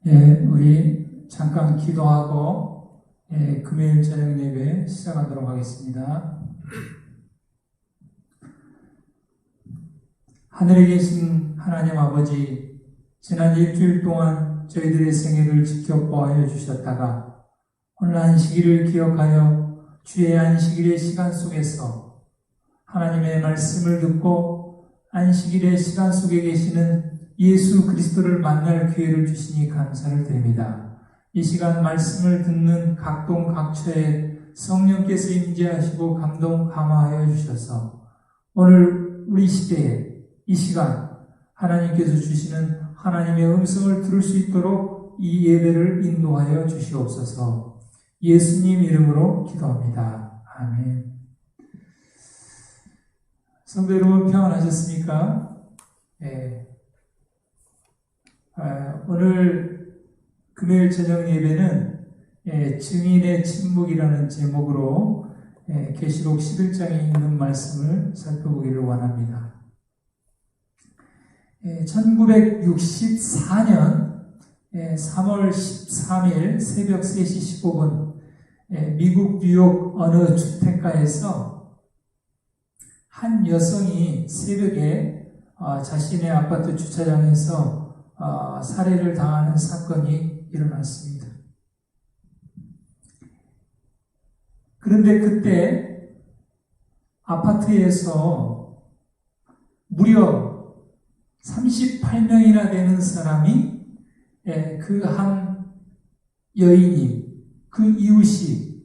우리 잠깐 기도하고 금요일 저녁 예배 시작하도록 하겠습니다. 하늘에 계신 하나님 아버지, 지난 일주일 동안 저희들의 생애를 지켜보아 주셨다가 오늘 안식일을 기억하여 주의 안식일의 시간 속에서 하나님의 말씀을 듣고 안식일의 시간 속에 계시는 예수 그리스도를 만날 기회를 주시니 감사를 드립니다. 이 시간 말씀을 듣는 각동 각처에 성령께서 임재하시고 감동 감화하여 주셔서 오늘 우리 시대에 이 시간 하나님께서 주시는 하나님의 음성을 들을 수 있도록 이 예배를 인도하여 주시옵소서. 예수님 이름으로 기도합니다. 아멘. 성도 여러분 평안하셨습니까? 오늘 금요일 저녁 예배는 증인의 침묵이라는 제목으로 계시록 11장에 있는 말씀을 살펴보기를 원합니다. 1964년 3월 13일 새벽 3시 15분 미국 뉴욕 어느 주택가에서 한 여성이 새벽에 자신의 아파트 주차장에서 살해를 당하는 사건이 일어났습니다. 그런데 그때 아파트에서 무려 38명이나 되는 사람이 그 한 여인이, 그 이웃이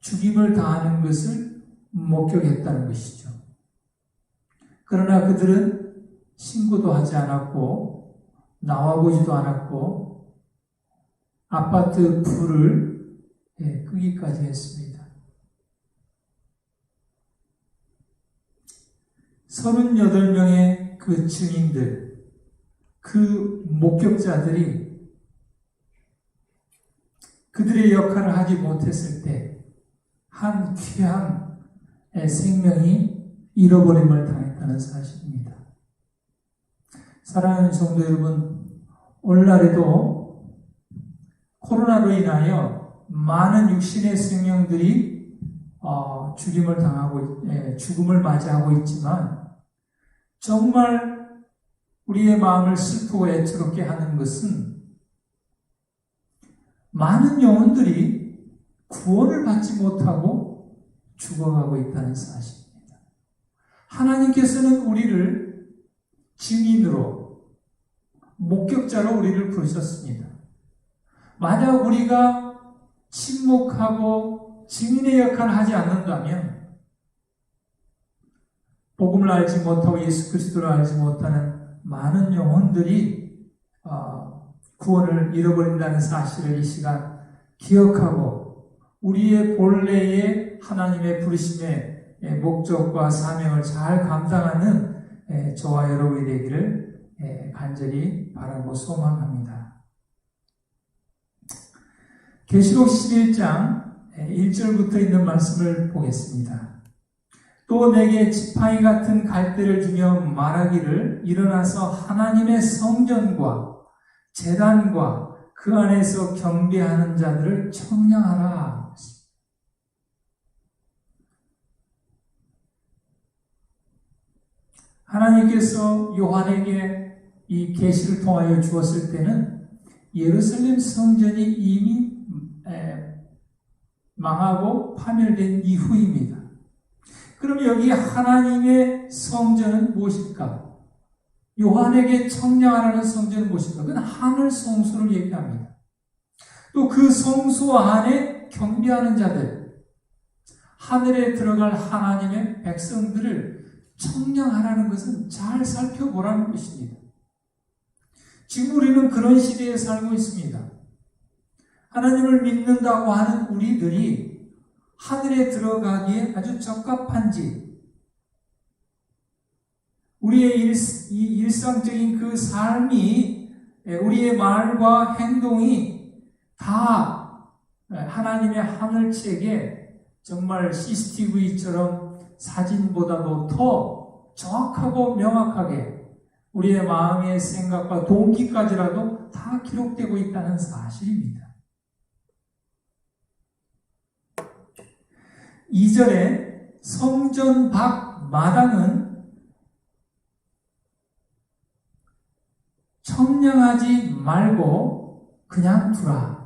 죽임을 당하는 것을 목격했다는 것이죠. 그러나 그들은 신고도 하지 않았고 나와보지도 않았고 아파트 불을 끄기까지 했습니다. 38명의 그 증인들, 그 목격자들이 그들의 역할을 하지 못했을 때 한 귀한 생명이 잃어버림을 당했다는 사실입니다. 사랑하는 성도 여러분, 오늘날에도 코로나로 인하여 많은 육신의 생명들이 죽음을 맞이하고 있지만 정말 우리의 마음을 슬프고 애처롭게 하는 것은 많은 영혼들이 구원을 받지 못하고 죽어가고 있다는 사실입니다. 하나님께서는 우리를 증인으로, 목격자로 우리를 부르셨습니다. 만약 우리가 침묵하고 증인의 역할을 하지 않는다면 복음을 알지 못하고 예수 그리스도를 알지 못하는 많은 영혼들이 구원을 잃어버린다는 사실을 이 시간 기억하고 우리의 본래의 하나님의 부르심의 목적과 사명을 잘 감당하는 저와 여러분이 되기를 간절히 바라고 소망합니다. 계시록 11장 1절부터 있는 말씀을 보겠습니다. 또 내게 지팡이 같은 갈대를 주며 말하기를 일어나서 하나님의 성전과 제단과 그 안에서 경배하는 자들을 청량하라. 하나님께서 요한에게 이 계시를 통하여 주었을 때는 예루살렘 성전이 이미 망하고 파멸된 이후입니다. 그럼 여기 하나님의 성전은 무엇일까? 요한에게 청량하라는 성전은 무엇일까? 그건 하늘 성소를 얘기합니다. 또 그 성소 안에 경배하는 자들, 하늘에 들어갈 하나님의 백성들을 청량하라는 것은 잘 살펴보라는 것입니다. 지금 우리는 그런 시대에 살고 있습니다. 하나님을 믿는다고 하는 우리들이 하늘에 들어가기에 아주 적합한지, 우리의 일상적인 그 삶이, 우리의 말과 행동이 다 하나님의 하늘책에 정말 CCTV처럼 사진보다도 더 정확하고 명확하게 우리의 마음의 생각과 동기까지라도 다 다 기록되고 있다는 사실입니다. 2절에 성전 밖 마당은 청량하지 말고 그냥 두라.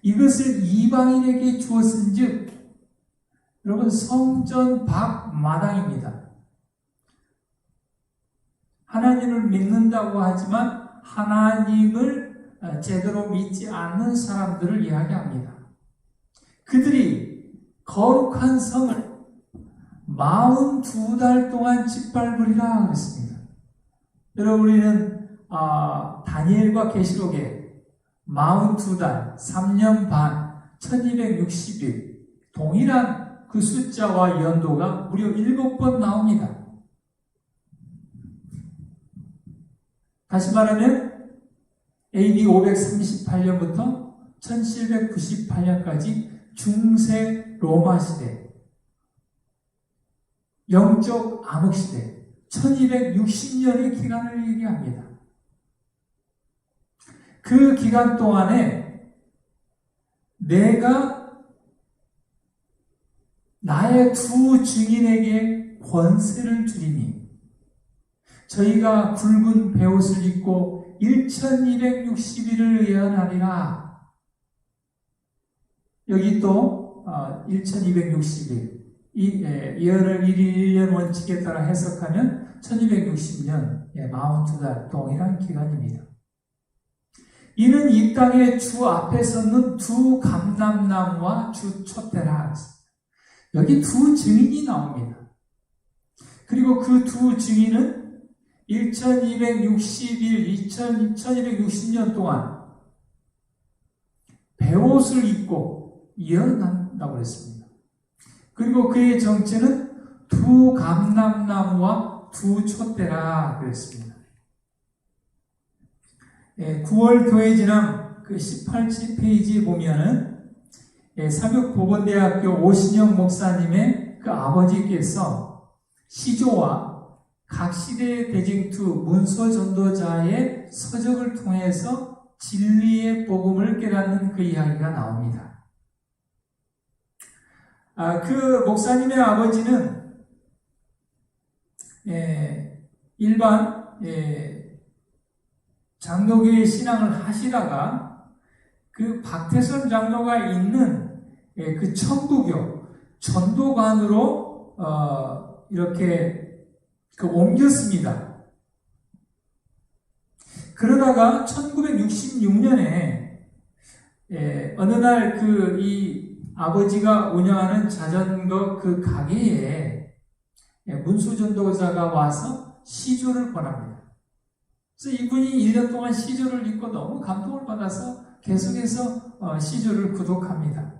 이것을 이방인에게 주었은즉, 여러분, 성전 밖 마당입니다. 하나님을 믿는다고 하지만 하나님을 제대로 믿지 않는 사람들을 이야기합니다. 그들이 거룩한 성을 42달 동안 짓밟으리라 그랬습니다. 여러분, 우리는 다니엘과 계시록에 42달, 3년 반, 1260일 동일한 그 숫자와 연도가 무려 7번 나옵니다. 다시 말하면 AD 538년부터 1798년까지 중세 로마 시대, 영적 암흑 시대, 1260년의 기간을 얘기합니다. 그 기간 동안에 내가 나의 두 증인에게 권세를 주리니 저희가 굵은 베옷을 입고 1260일을 예언하리라. 여기 또 1260일, 이 예언을 1년 원칙에 따라 해석하면 1260년, 42달 동일한 기간입니다. 이는 이 땅의 주 앞에 섰는 두 감람나무와 주 촛대라. 여기 두 증인이 나옵니다. 그리고 그 두 증인은 1260일, 1260년 동안 베옷을 입고 예언한다고 했습니다. 그리고 그의 정체는 두 감람나무와 두 촛대라 그랬습니다. 9월 교회지남 그 18페이지에 보면은 사격보건대학교 오신영 목사님의 그 아버지께서 시조와 각 시대의 대쟁투 문서 전도자의 서적을 통해서 진리의 복음을 깨닫는 그 이야기가 나옵니다. 그 목사님의 아버지는 일반 장로교의 신앙을 하시다가 그 박태선 장로가 있는 그 천부교 전도관으로 이렇게 옮겼습니다. 그러다가 1966년에 어느 날 이 아버지가 운영하는 자전거 그 가게에 문수전도자가 와서 시조를 권합니다. 그래서 이분이 1년 동안 시조를 읽고 너무 감동을 받아서 계속해서 시조를 구독합니다.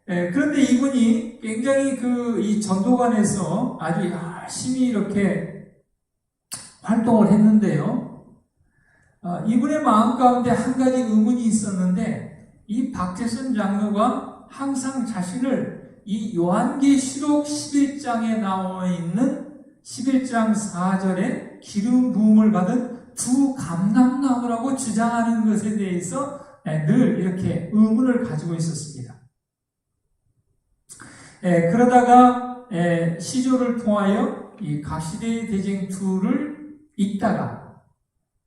그런데 이분이 굉장히 이 전도관에서 아주 열심히 이렇게 활동을 했는데요. 이분의 마음 가운데 한 가지 의문이 있었는데, 이 박재선 장로가 항상 자신을 이 요한계시록 11장에 나와 있는 11장 4절에 기름 부음을 받은 두 감람나무라고 주장하는 것에 대해서 늘 이렇게 의문을 가지고 있었습니다. 그러다가 시조를 통하여 이 각시대의 대쟁투를 읽다가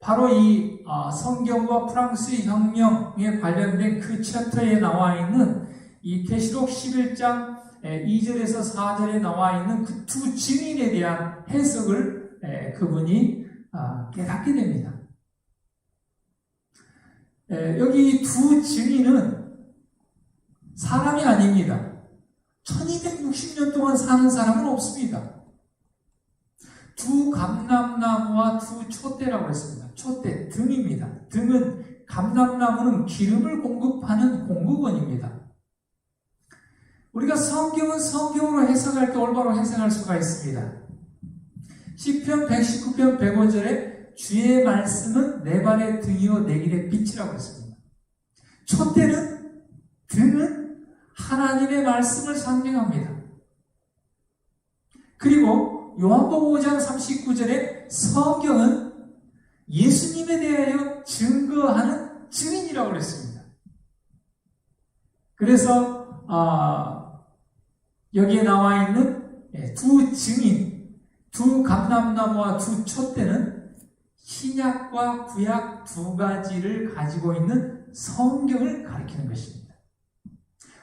바로 이 성경과 프랑스 혁명에 관련된 그 챕터에 나와 있는 이 계시록 11장 2절에서 4절에 나와 있는 그 두 증인에 대한 해석을 그분이 깨닫게 됩니다. 여기 두 증인은 사람이 아닙니다. 1260년 동안 사는 사람은 없습니다. 두 감람나무와 두 촛대라고 했습니다. 촛대, 등입니다. 등은, 감람나무는 기름을 공급하는 공급원입니다. 우리가 성경은 성경으로 해석할 때 올바로 해석할 수가 있습니다. 시편 119편 105절에 주의 말씀은 내 발의 등이요 내 길의 빛이라고 했습니다. 촛대는, 등은 하나님의 말씀을 상징합니다. 그리고 요한복음 5장 39절에 성경은 예수님에 대하여 증거하는 증인이라고 그랬습니다. 그래서 여기에 나와 있는 두 증인, 두 감람나무와 두 촛대는 신약과 구약 두 가지를 가지고 있는 성경을 가리키는 것입니다.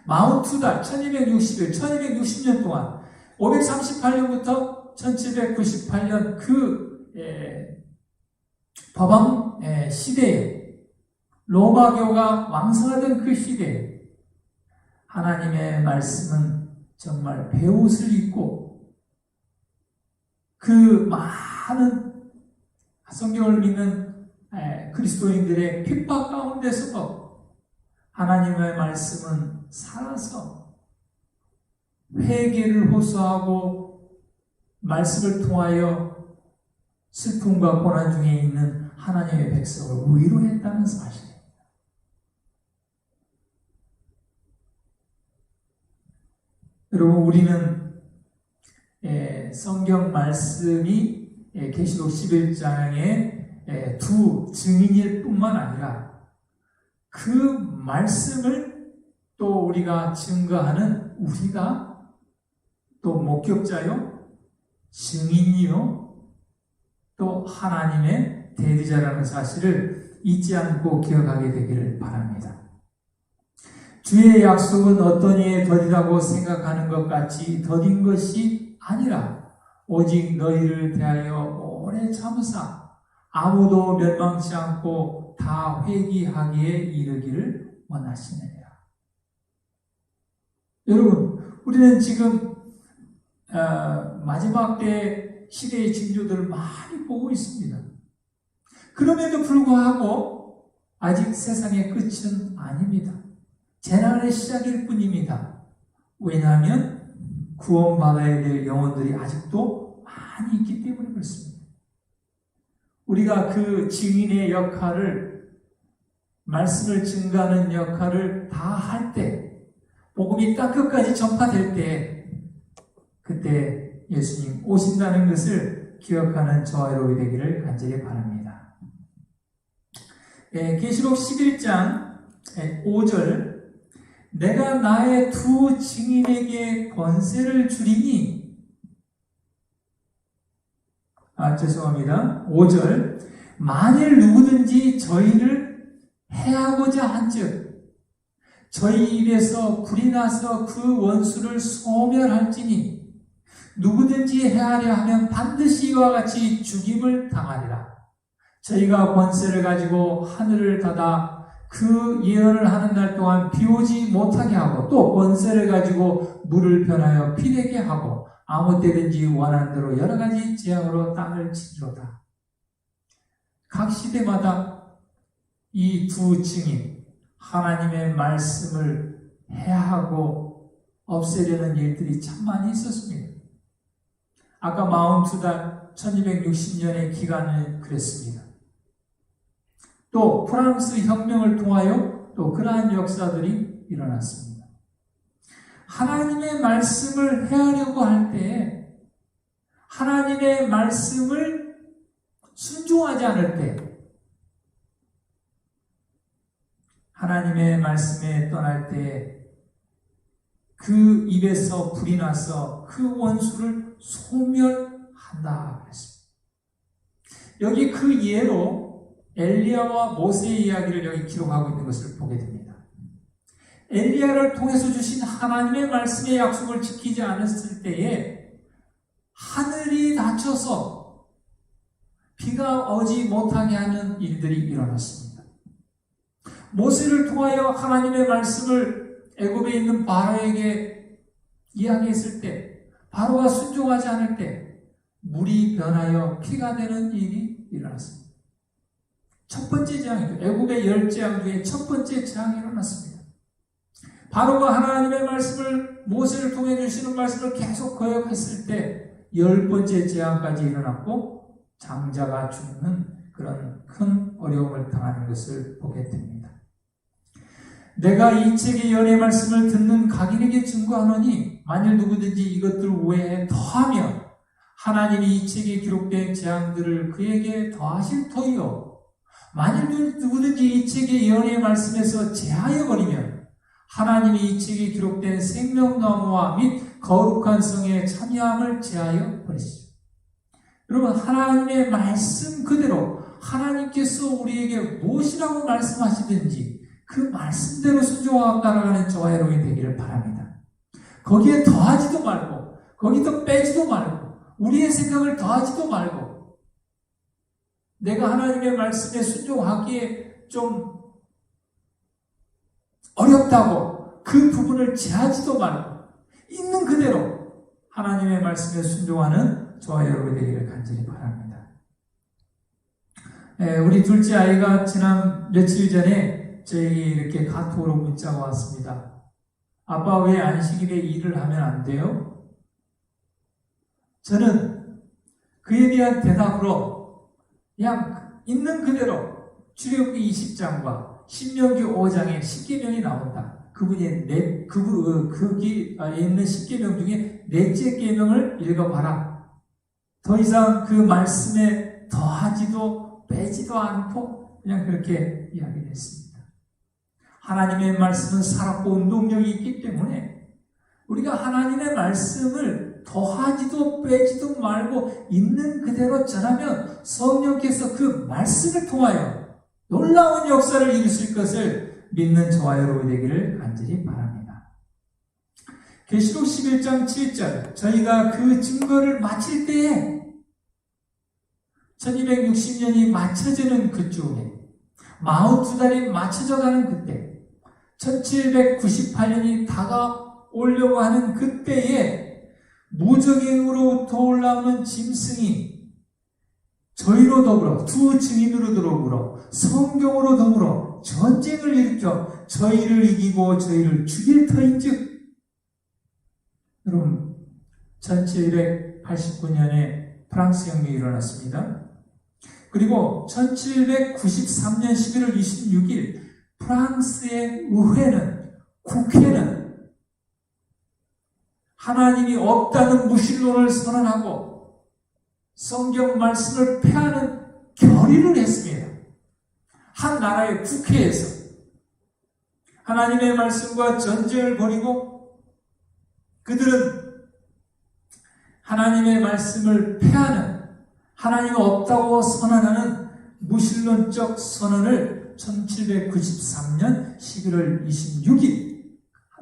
42달, 1260일, 1260년 동안 538년부터 1798년 그 법왕 시대에 로마교가 왕성하던 그 시대에 하나님의 말씀은 정말 베옷을 입고 그 많은 성경을 믿는 그리스도인들의 핍박 가운데서도 하나님의 말씀은 살아서 회개를 호소하고 말씀을 통하여 슬픔과 고난 중에 있는 하나님의 백성을 위로했다는 사실입니다. 여러분, 우리는 성경 말씀이 계시록 11장의 두 증인일 뿐만 아니라 그 말씀을 또 우리가 증거하는 우리가 또 목격자요, 증인이요, 또 하나님의 대리자라는 사실을 잊지 않고 기억하게 되기를 바랍니다. 주의 약속은 어떤 이에 더디다고 생각하는 것 같이 더딘 것이 아니라 오직 너희를 대하여 오래 참으사 아무도 멸망치 않고 다 회개하기에 이르기를 원하시느니라. 여러분, 우리는 지금 마지막 때 시대의 징조들을 많이 보고 있습니다. 그럼에도 불구하고 아직 세상의 끝은 아닙니다. 재난의 시작일 뿐입니다. 왜냐하면 구원받아야 될 영혼들이 아직도 많이 있기 때문에 그렇습니다. 우리가 그 증인의 역할을, 말씀을 증가하는 역할을 다 할 때, 복음이 땅끝까지 전파될 때, 그때 예수님 오신다는 것을 기억하는 저와 여러분이 되기를 간절히 바랍니다. 계시록 11장 5절, 내가 나의 두 증인에게 권세를 주리니, 죄송합니다. 5절, 만일 누구든지 저희를 해하고자 한즉 저희 입에서 불이 나서 그 원수를 소멸할지니 누구든지 해하려 하면 반드시 이와 같이 죽임을 당하리라. 저희가 권세를 가지고 하늘을 닫아 그 예언을 하는 날 동안 비 오지 못하게 하고, 또 권세를 가지고 물을 변하여 피 되게 하고 아무 때든지 원하는 대로 여러 가지 재앙으로 땅을 치리로다. 각 시대마다 이 두 증인, 하나님의 말씀을 해하고 없애려는 일들이 참 많이 있었습니다. 아까 42달 1260년의 기간을 그랬습니다. 또 프랑스 혁명을 통하여 또 그러한 역사들이 일어났습니다. 하나님의 말씀을 해하려고 할 때, 하나님의 말씀을 순종하지 않을 때, 하나님의 말씀에 떠날 때 그 입에서 불이 나서 그 원수를 소멸한다 그랬습니다. 여기 그 예로 엘리야와 모세의 이야기를 여기 기록하고 있는 것을 보게 됩니다. 엘리야를 통해서 주신 하나님의 말씀의 약속을 지키지 않았을 때에 하늘이 닫혀서 비가 오지 못하게 하는 일들이 일어났습니다. 모세를 통하여 하나님의 말씀을 애굽에 있는 바로에게 이야기했을 때, 바로가 순종하지 않을 때 물이 변하여 피가 되는 일이 일어났습니다. 첫 번째 재앙이죠. 애굽의 10재앙 중에 첫 번째 재앙이 일어났습니다. 바로가 하나님의 말씀을, 모세를 통해 주시는 말씀을 계속 거역했을 때 10번째 재앙까지 일어났고 장자가 죽는 그런 큰 어려움을 당하는 것을 보게 됩니다. 내가 이 책의 연의 말씀을 듣는 각인에게 증거하노니 만일 누구든지 이것들 외에 더하면 하나님이 이 책에 기록된 재앙들을 그에게 더하실 터이요. 만일 누구든지 이 책의 예언의 말씀에서 제하여 버리면 하나님이 이 책에 기록된 생명나무와 및 거룩한 성에 참여함을 제하여 버리시죠. 여러분, 하나님의 말씀 그대로 하나님께서 우리에게 무엇이라고 말씀하시든지 그 말씀대로 순종하고 따라가는 저와 여러분이 되기를 바랍니다. 거기에 더하지도 말고 거기도 빼지도 말고 우리의 생각을 더하지도 말고 내가 하나님의 말씀에 순종하기에 좀 어렵다고 그 부분을 제하지도 말고 있는 그대로 하나님의 말씀에 순종하는 저와 여러분이 되기를 간절히 바랍니다. 우리 둘째 아이가 지난 며칠 전에 저희 이렇게 카톡으로 문자가 왔습니다. 아빠, 왜 안식일에 일을 하면 안 돼요? 저는 그에 대한 대답으로 그냥 있는 그대로 출애굽기 20장과 신명기 5장에 10계명이 나온다. 거기에 있는 10계명 중에 넷째 계명을 읽어봐라. 더 이상 그 말씀에 더하지도 빼지도 않고 그냥 그렇게 이야기를 했습니다. 하나님의 말씀은 살았고 운동력이 있기 때문에 우리가 하나님의 말씀을 더하지도 빼지도 말고 있는 그대로 전하면 성령께서 그 말씀을 통하여 놀라운 역사를 이루실 것을 믿는 저와 여러분 되기를 간절히 바랍니다. 계시록 11장 7절, 저희가 그 증거를 마칠 때에 1260년이 맞춰지는 그쯤에 42달이 맞춰져가는 그때 1798년이 다가오려고 하는 그때에 무적행으로부터 올라오는 짐승이 저희로 더불어 두 증인으로 더불어 성경으로 더불어 전쟁을 일으켜 저희를 이기고 저희를 죽일 터인즉, 여러분 1789년에 프랑스 혁명이 일어났습니다. 그리고 1793년 11월 26일 프랑스의 의회는, 국회는 하나님이 없다는 무신론을 선언하고 성경 말씀을 폐하는 결의를 했습니다. 한 나라의 국회에서 하나님의 말씀과 전쟁을 벌이고 그들은 하나님의 말씀을 폐하는, 하나님이 없다고 선언하는 무신론적 선언을 1793년 11월 26일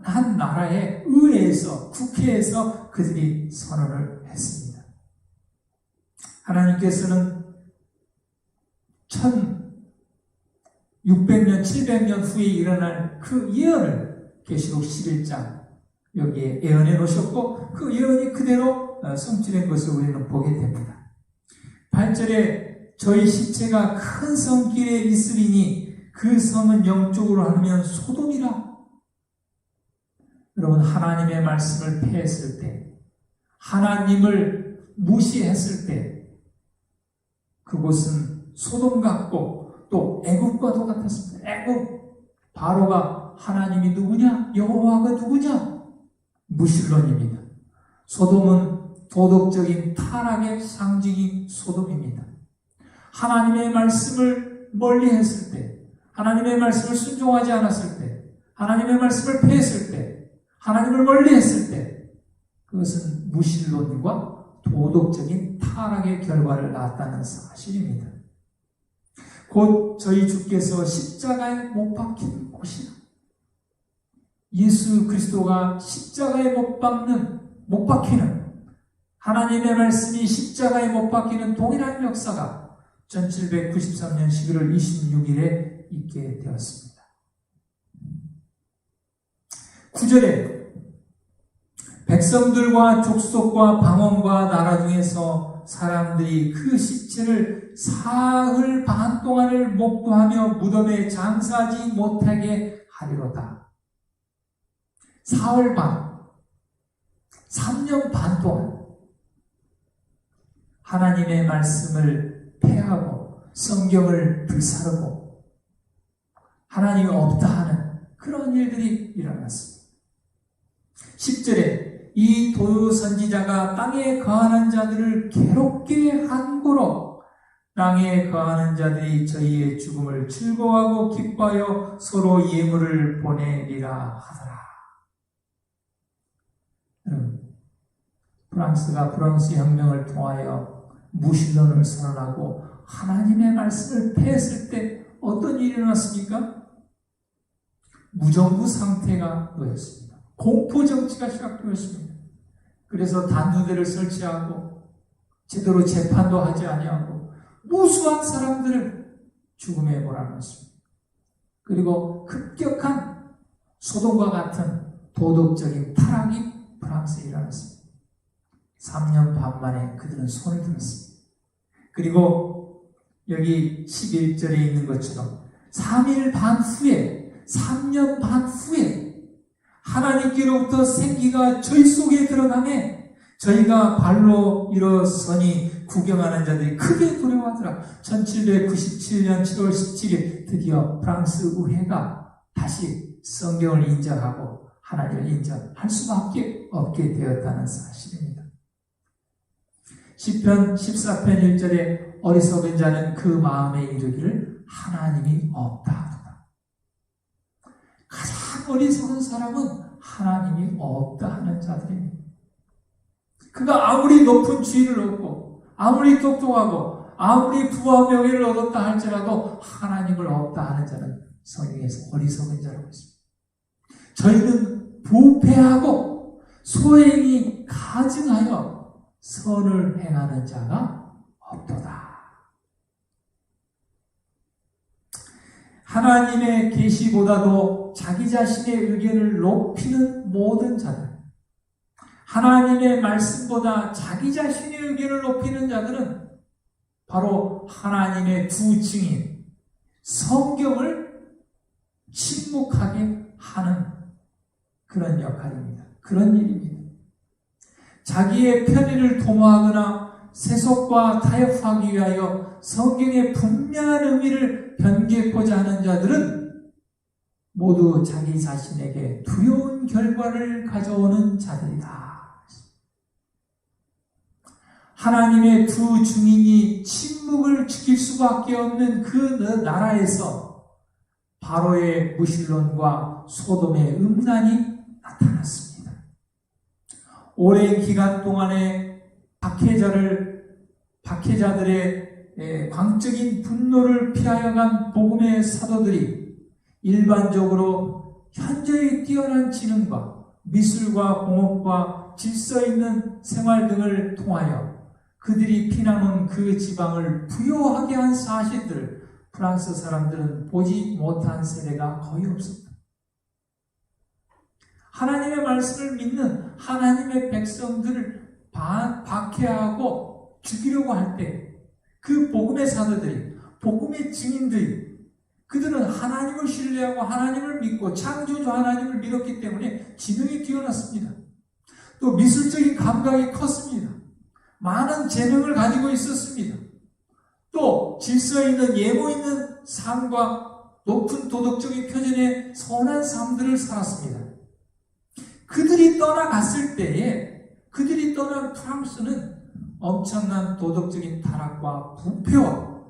한 나라의 의회에서, 국회에서 그들이 선언을 했습니다. 하나님께서는 1600년, 700년 후에 일어날 그 예언을 계시록 11장 여기에 예언해 놓으셨고 그 예언이 그대로 성취된 것을 우리는 보게 됩니다. 8절에 저희 시체가 큰 성길에 있으리니 그 성은 영적으로 하면 소돔이라. 여러분, 하나님의 말씀을 폐했을 때, 하나님을 무시했을 때 그곳은 소돔 같고 또 애굽과도 같았습니다. 애굽 바로가 하나님이 누구냐? 여호와가 누구냐? 무신론입니다. 소돔은 도덕적인 타락의 상징이 소돔입니다. 하나님의 말씀을 멀리했을 때, 하나님의 말씀을 순종하지 않았을 때, 하나님의 말씀을 폐했을 때, 하나님을 멀리했을 때 그것은 무신론과 도덕적인 타락의 결과를 낳았다는 사실입니다. 곧 저희 주께서 십자가에 못 박힌 곳이라. 예수 그리스도가 십자가에 못 박히는, 하나님의 말씀이 십자가에 못 박히는 동일한 역사가 1793년 11월 26일에 있게 되었습니다. 9절에 백성들과 족속과 방언과 나라 중에서 사람들이 그 시체를 사흘 반 동안을 목도하며 무덤에 장사하지 못하게 하리로다. 사흘 반, 3년 반 동안 하나님의 말씀을 폐하고 성경을 불사르고 하나님이 없다 하는 그런 일들이 일어났습니다. 10절에 이 도요 선지자가 땅에 거하는 자들을 괴롭게 한 고로 땅에 거하는 자들이 저희의 죽음을 즐거워하고 기뻐하여 서로 예물을 보내리라 하더라. 프랑스가 프랑스 혁명을 통하여 무신론을 선언하고 하나님의 말씀을 폐했을 때 어떤 일이 일어났습니까? 무정부 상태가 놓였습니다. 공포정치가 시작되었습니다. 그래서 단두대를 설치하고 제대로 재판도 하지 아니하고 무수한 사람들을 죽음에 몰아넣었습니다. 그리고 급격한 소돔과 같은 도덕적인 타락이 프랑스에 일어났습니다. 3년 반 만에 그들은 손을 들었습니다. 그리고 여기 11절에 있는 것처럼 3년 반 후에 하나님께로부터 생기가 저희 속에 들어가매 저희가 발로 일어서니 구경하는 자들이 크게 두려워하더라. 1797년 7월 17일 드디어 프랑스 의회가 다시 성경을 인정하고 하나님을 인정할 수밖에 없게 되었다는 사실입니다. 시편 14편 1절에 어리석은 자는 그 마음에 이르기를 하나님이 없다 하더라. 가장 어리석은 사람은 하나님이 없다 하는 자들입니다. 그가 아무리 높은 지위를 얻고 아무리 똑똑하고 아무리 부와 명예를 얻었다 할지라도 하나님을 없다 하는 자는 성경에서 어리석은 자라고 했습니다. 저희는 부패하고 소행이 가증하여 선을 행하는 자가 없도다. 하나님의 계시보다도 자기 자신의 의견을 높이는 모든 자들, 하나님의 말씀보다 자기 자신의 의견을 높이는 자들은 바로 하나님의 두 증인, 성경을 침묵하게 하는 그런 역할입니다. 그런 일입니다. 자기의 편의를 도모하거나 세속과 타협하기 위하여 성경의 분명한 의미를 변개하고자 하는 자들은 모두 자기 자신에게 두려운 결과를 가져오는 자들이다. 하나님의 두 증인이 침묵을 지킬 수밖에 없는 그 나라에서 바로의 무신론과 소돔의 음란이 나타났습니다. 오랜 기간 동안에 박해자들의 광적인 분노를 피하여 간 복음의 사도들이 일반적으로 현저히 뛰어난 지능과 미술과 공업과 질서 있는 생활 등을 통하여 그들이 피난온 그 지방을 부요하게 한 사실들을 프랑스 사람들은 보지 못한 세대가 거의 없습니다. 하나님의 말씀을 믿는 하나님의 백성들을 박해하고 죽이려고 할 때 그 복음의 사도들이, 복음의 증인들이, 그들은 하나님을 신뢰하고 하나님을 믿고 창조주 하나님을 믿었기 때문에 지능이 뛰어났습니다. 또 미술적인 감각이 컸습니다. 많은 재능을 가지고 있었습니다. 또 질서 있는 예모 있는 삶과 높은 도덕적인 표준의 선한 삶들을 살았습니다. 그들이 떠나갔을 때에 그들이 떠난 프랑스는 엄청난 도덕적인 타락과 부패와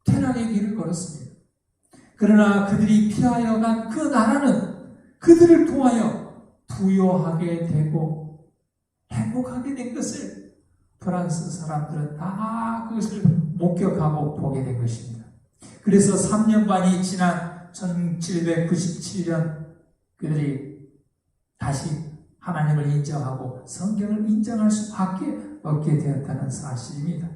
퇴락의 길을 걸었습니다. 그러나 그들이 피하여 간 그 나라는 그들을 통하여 부요하게 되고 행복하게 된 것을 프랑스 사람들은 다 그것을 목격하고 보게 된 것입니다. 그래서 3년 반이 지난 1797년 그들이 다시 하나님을 인정하고 성경을 인정할 수밖에 없게 되었다는 사실입니다.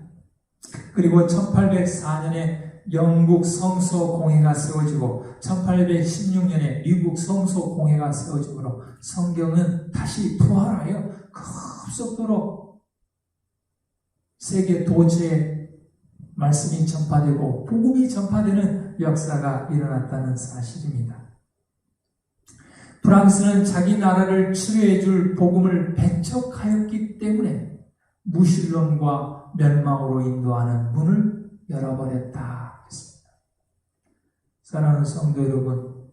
그리고 1804년에 영국 성서공회가 세워지고 1816년에 미국 성서공회가 세워지므로 성경은 다시 부활하여 급속도로 세계 도처에 말씀이 전파되고 복음이 전파되는 역사가 일어났다는 사실입니다. 프랑스는 자기 나라를 치료해 줄 복음을 배척하였기 때문에 무신론과 멸망으로 인도하는 문을 열어버렸다 했습니다. 사랑하는 성도 여러분,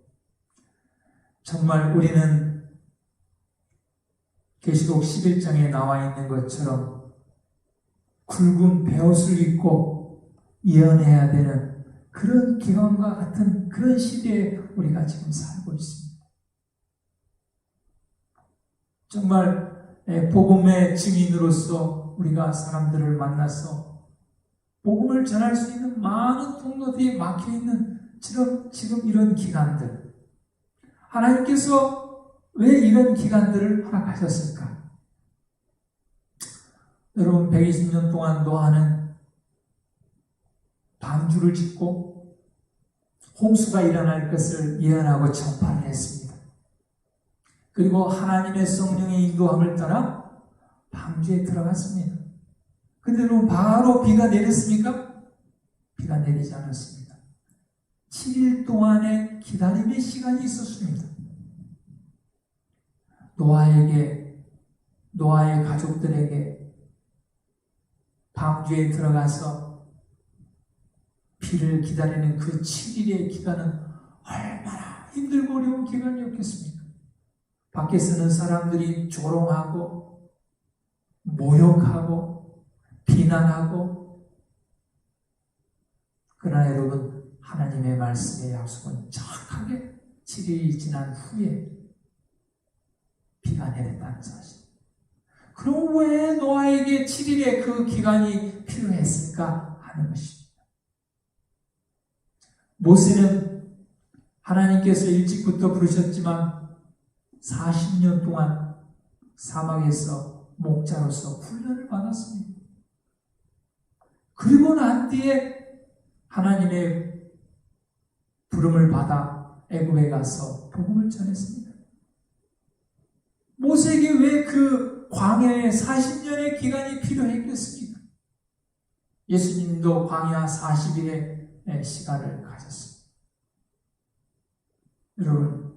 정말 우리는 계시록 11장에 나와 있는 것처럼 굵은 베옷을 입고 예언해야 되는 그런 기간과 같은 그런 시대에 우리가 지금 살고 있습니다. 정말 복음의 증인으로서 우리가 사람들을 만나서 복음을 전할 수 있는 많은 통로들이 막혀있는 지금 이런 기간들, 하나님께서 왜 이런 기간들을 허락하셨을까? 여러분, 120년 동안 노아는 방주를 짓고 홍수가 일어날 것을 예언하고 전파를 했습니다. 그리고 하나님의 성령의 인도함을 따라 방주에 들어갔습니다. 근데 여러분, 바로 비가 내렸습니까? 비가 내리지 않았습니다. 7일 동안의 기다림의 시간이 있었습니다. 노아의 가족들에게 방주에 들어가서 비를 기다리는 그 7일의 기간은 얼마나 힘들고 어려운 기간이었겠습니까? 밖에 서는 사람들이 조롱하고 모욕하고 비난하고, 그러나 여러분, 하나님의 말씀의 약속은 정확하게 7일이 지난 후에 비가 내렸다는 사실. 그럼 왜 노아에게 7일의 그 기간이 필요했을까 하는 것입니다. 모세는 하나님께서 일찍부터 부르셨지만 40년 동안 사막에서 목자로서 훈련을 받았습니다. 그리고 난 뒤에 하나님의 부름을 받아 애굽에 가서 복음을 전했습니다. 모세에게 왜 그 광야의 40년의 기간이 필요했겠습니까? 예수님도 광야 40일의 시간을 가졌습니다. 여러분,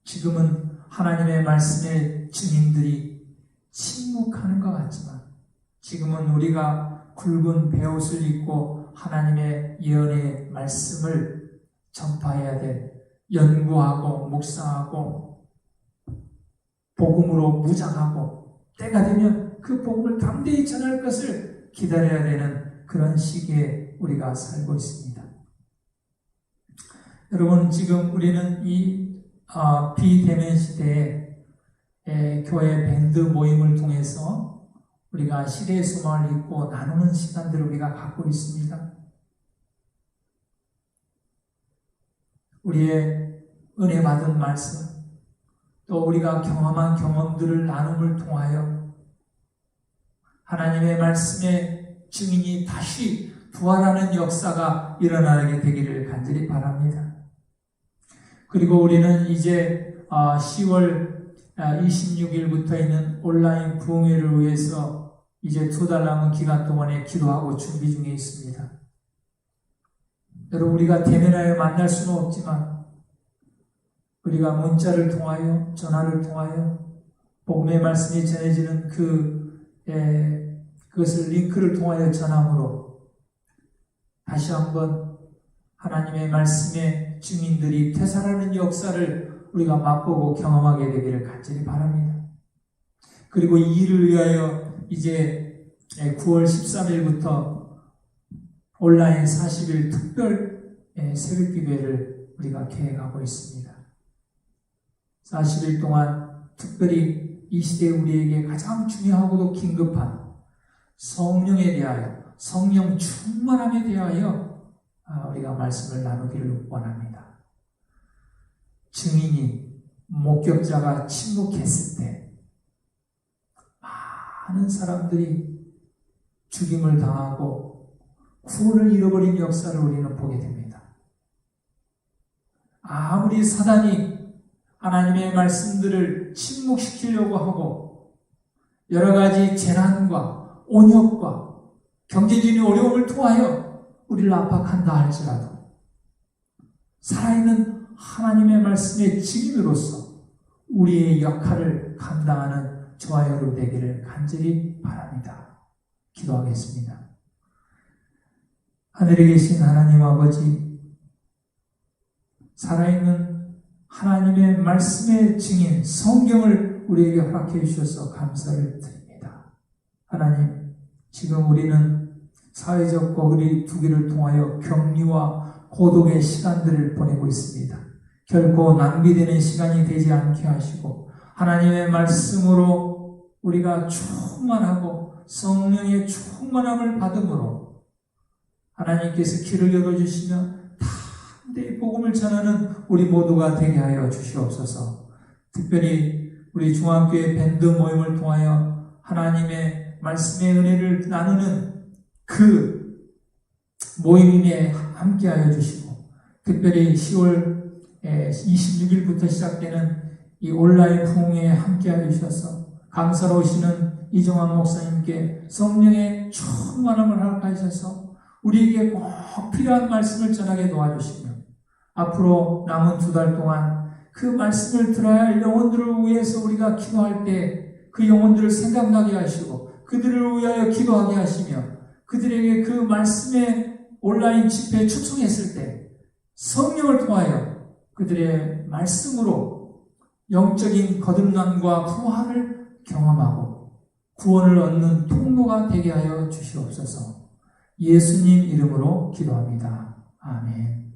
지금은 하나님의 말씀의 증인들이 침묵하는 것 같지만, 지금은 우리가 굵은 베옷을 입고 하나님의 예언의 말씀을 전파해야 될, 연구하고 묵상하고 복음으로 무장하고 때가 되면 그 복음을 담대히 전할 것을 기다려야 되는 그런 시기에 우리가 살고 있습니다. 여러분, 지금 우리는 이 비대면 시대에 교회 밴드 모임을 통해서 우리가 시대의 소망을 읽고 나누는 시간들을 우리가 갖고 있습니다. 우리의 은혜 받은 말씀, 또 우리가 경험한 경험들을 나눔을 통하여 하나님의 말씀의 증인이 다시 부활하는 역사가 일어나게 되기를 간절히 바랍니다. 그리고 우리는 이제 10월 26일부터 있는 온라인 부흥회를 위해서 이제 2달 남은 기간 동안에 기도하고 준비 중에 있습니다. 여러분, 우리가 대면하여 만날 수는 없지만 우리가 문자를 통하여, 전화를 통하여 복음의 말씀이 전해지는 그것을 링크를 통하여 전함으로 다시 한번 하나님의 말씀의 증인들이 되살아나는 역사를 우리가 맛보고 경험하게 되기를 간절히 바랍니다. 그리고 이 일을 위하여 이제 9월 13일부터 온라인 40일 특별 새벽 기도회를 우리가 계획하고 있습니다. 40일 동안 특별히 이 시대에 우리에게 가장 중요하고도 긴급한 성령에 대하여, 성령 충만함에 대하여 우리가 말씀을 나누기를 원합니다. 증인이, 목격자가 침묵했을 때 많은 사람들이 죽임을 당하고 구원을 잃어버린 역사를 우리는 보게 됩니다. 아무리 사단이 하나님의 말씀들을 침묵시키려고 하고 여러 가지 재난과 온역과 경제적인 어려움을 통하여 우리를 압박한다 할지라도 살아있는 하나님의 말씀의 증인으로서 우리의 역할을 감당하는 저와 여러분 되기를 간절히 바랍니다. 기도하겠습니다. 하늘에 계신 하나님 아버지, 살아있는 하나님의 말씀의 증인, 성경을 우리에게 허락해 주셔서 감사를 드립니다. 하나님, 지금 우리는 사회적 거리 두기를 통하여 격리와 고독의 시간들을 보내고 있습니다. 결코 낭비되는 시간이 되지 않게 하시고 하나님의 말씀으로 우리가 충만하고 성령의 충만함을 받음으로 하나님께서 길을 열어주시면 담대히 복음을 전하는 우리 모두가 되게 하여 주시옵소서. 특별히 우리 중앙교회 밴드 모임을 통하여 하나님의 말씀의 은혜를 나누는 그 모임에 함께하여 주시고, 특별히 10월 26일부터 시작되는 이 온라인 부흥회에 함께하여 주셔서 감사로우시는 이정환 목사님께 성령의 충만함을 허락하셔서 우리에게 꼭 필요한 말씀을 전하게 도와주시며, 앞으로 남은 2달 동안 그 말씀을 들어야 할 영혼들을 위해서 우리가 기도할 때 그 영혼들을 생각나게 하시고 그들을 위하여 기도하게 하시며, 그들에게 그 말씀의 온라인 집회에 초청했을 때 성령을 통하여 그들의 말씀으로 영적인 거듭남과 부활을 경험하고 구원을 얻는 통로가 되게 하여 주시옵소서. 예수님 이름으로 기도합니다. 아멘.